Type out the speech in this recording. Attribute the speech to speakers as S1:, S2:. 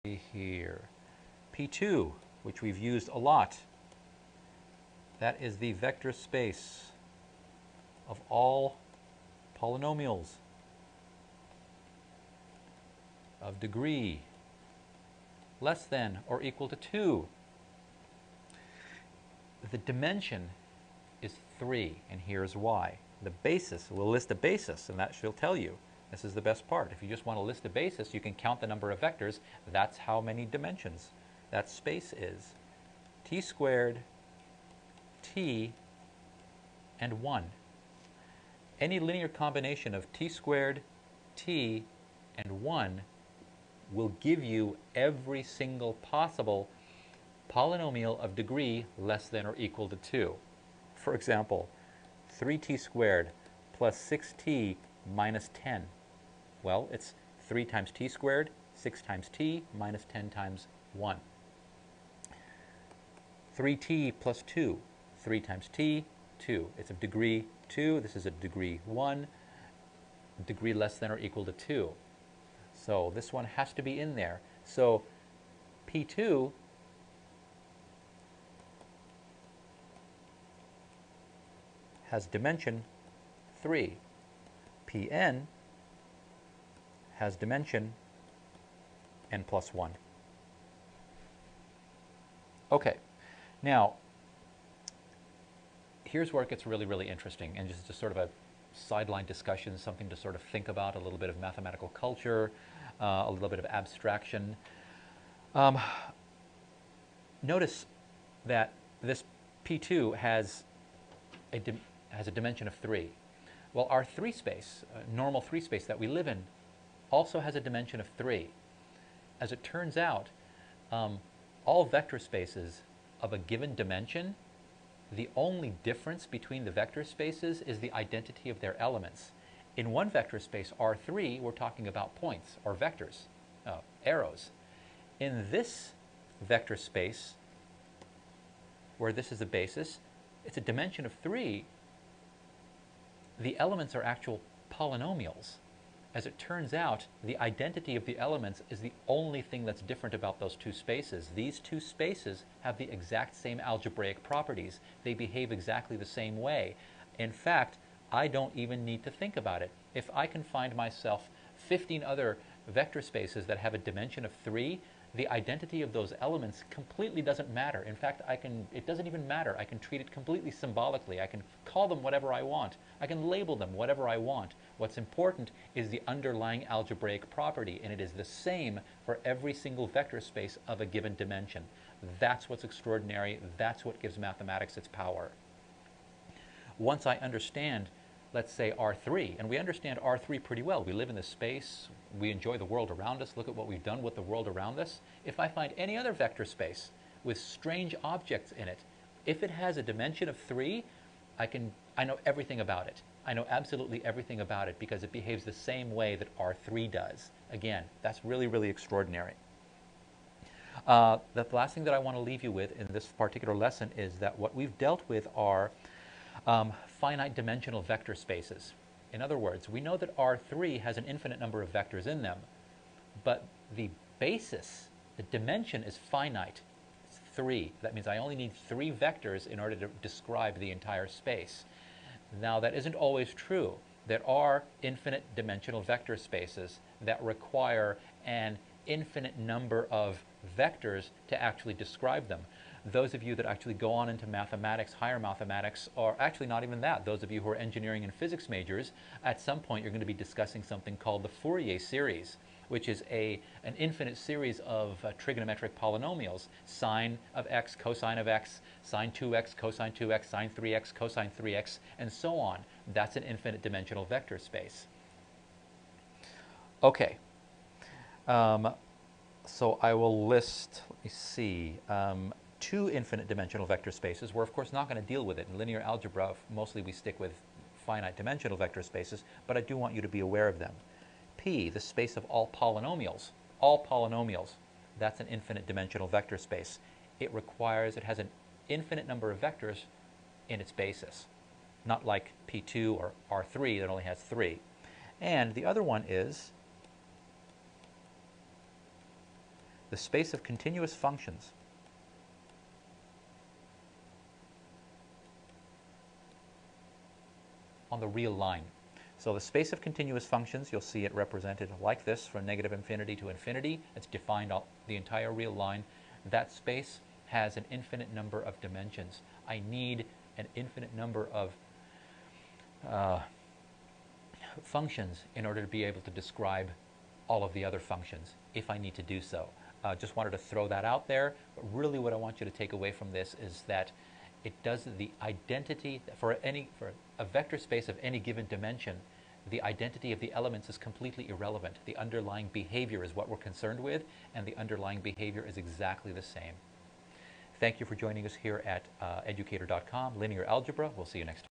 S1: here. P2, which we've used a lot, that is the vector space of all polynomials of degree less than or equal to 2. The dimension is 3, and here's why. The basis, we'll list a basis, and that she'll tell you. This is the best part. If you just want to list a basis, you can count the number of vectors. That's how many dimensions that space is. T squared, t, and 1. Any linear combination of t squared, t, and 1 will give you every single possible polynomial of degree less than or equal to 2. For example, 3t squared plus 6t minus 10. Well, it's 3 times t squared, 6 times t, minus 10 times 1. 3t plus 2, 3 times t, 2. It's of degree 2. This is a degree 1, degree less than or equal to 2. So this one has to be in there. So P2 has dimension 3. Pn has dimension n plus 1. Okay, now here's where it gets really, really interesting, and just sort of a sideline discussion, something to sort of think about, a little bit of mathematical culture, a little bit of abstraction. Notice that this P2 has a dimension of 3. Well, our 3 space, normal 3 space that we live in, also has a dimension of 3. As it turns out, all vector spaces of a given dimension, the only difference between the vector spaces is the identity of their elements. In one vector space, R3, we're talking about points or vectors, arrows. In this vector space, where this is the basis, it's a dimension of 3. The elements are actual polynomials. As it turns out, the identity of the elements is the only thing that's different about those two spaces. These two spaces have the exact same algebraic properties. They behave exactly the same way. In fact, I don't even need to think about it. If I can find myself 15 other vector spaces that have a dimension of 3, the identity of those elements completely doesn't matter. In fact, it doesn't even matter. I can treat it completely symbolically. I can call them whatever I want. I can label them whatever I want. What's important is the underlying algebraic property, and it is the same for every single vector space of a given dimension. That's what's extraordinary. That's what gives mathematics its power. Once I understand, let's say, R3, and we understand R3 pretty well. We live in this space. We enjoy the world around us. Look at what we've done with the world around us. If I find any other vector space with strange objects in it, if it has a dimension of 3, I know everything about it. I know absolutely everything about it because it behaves the same way that R3 does. Again, that's really, really extraordinary. The last thing that I want to leave you with in this particular lesson is that what we've dealt with are finite dimensional vector spaces. In other words, we know that R3 has an infinite number of vectors in them, but the basis, the dimension, is finite. It's 3. That means I only need 3 vectors in order to describe the entire space. Now, that isn't always true. There are infinite dimensional vector spaces that require an infinite number of vectors to actually describe them. Those of you that actually go on into mathematics, higher mathematics, or actually not even that, those of you who are engineering and physics majors, at some point you're going to be discussing something called the Fourier series, which is an infinite series of trigonometric polynomials, sine of x, cosine of x, sine 2x, cosine 2x, sine 3x, cosine 3x, and so on. That's an infinite dimensional vector space. Okay. So I will list, let me see, 2 infinite dimensional vector spaces. We're of course not going to deal with it. In linear algebra, mostly we stick with finite dimensional vector spaces, but I do want you to be aware of them. P, the space of all polynomials. All polynomials, that's an infinite dimensional vector space. It has an infinite number of vectors in its basis, not like P2 or R3 that only has 3. And the other one is the space of continuous functions on the real line. So the space of continuous functions, you'll see it represented like this from negative infinity to infinity. It's defined on the entire real line. That space has an infinite number of dimensions. I need an infinite number of functions in order to be able to describe all of the other functions if I need to do so. Just wanted to throw that out there, but really what I want you to take away from this is that it does the identity for a vector space of any given dimension. The identity of the elements is completely irrelevant. The underlying behavior is what we're concerned with, and the underlying behavior is exactly the same. Thank you for joining us here at Educator.com, Linear Algebra. We'll see you next time.